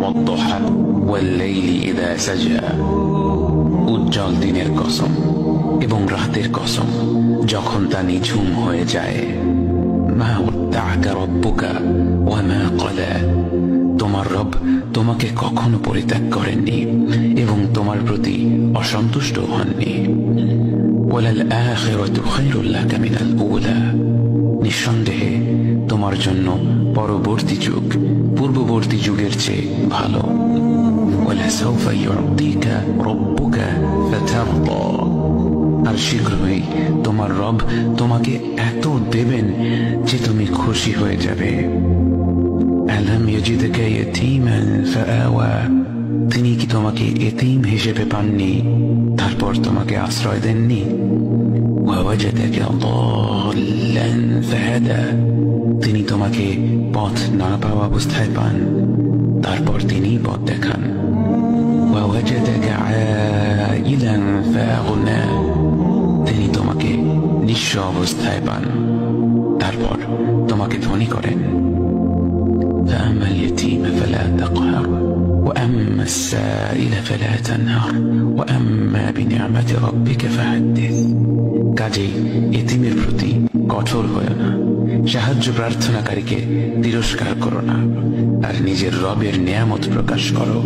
والضحى والليل إذا سجى উজ্জ্বল দিনের কসম এবং রাতের কসম যখন তা নিঝুম হয়ে যায়। মা ওয়াদ্দাআকা রাব্বুকা ওয়া মা ক্বালা, তোমার রব তোমাকে কখনো পরিত্যাগ করেননি এবং তোমার প্রতি অসন্তুষ্ট হননি। ওয়ালাল আখিরাতু খায়রুল লাকা মিনাল উলা, নিঃসন্দেহে তোমার জন্য পরবর্তী যুগ পূর্ববর্তী যুগের চেয়ে ভালো। ওয়ালাসাউফা ইউতিকা রাব্বুকা ফাতারদা, আর শীঘ্রই তোমার রব তোমাকে এত দেবেন যে তুমি খুশি হয়ে যাবে। আলাম ইয়াজিদকা ইয়াতীমান ফাআওয়া, তিনি কি তোমাকে এতিম হিসেবে পাননি তারপর তোমাকে আশ্রয় দেননি? ওয়াওয়াজাদাকা দাল্লান ফাহাদা, তিনি তোমাকে পথ না পাওয়া অবস্থায় পান তারপর তিনি পথ দেখান। ওয়াওয়াজাদাকা আইলান ফাআগনা, তিনি তোমাকে নিঃস্ব অবস্থায় পান তারপর তোমাকে ধনী করেন। فأما اليتيم فلا تقهر وأما السائل فلا تنهر وأما بنعمة ربك فحدث, কাজেই এতিমের প্রতি কঠোর হয়ো না, সাহায্য প্রার্থনাকারীকে তিরস্কার করো না, আর নিজের রবের নিয়ামত প্রকাশ করো।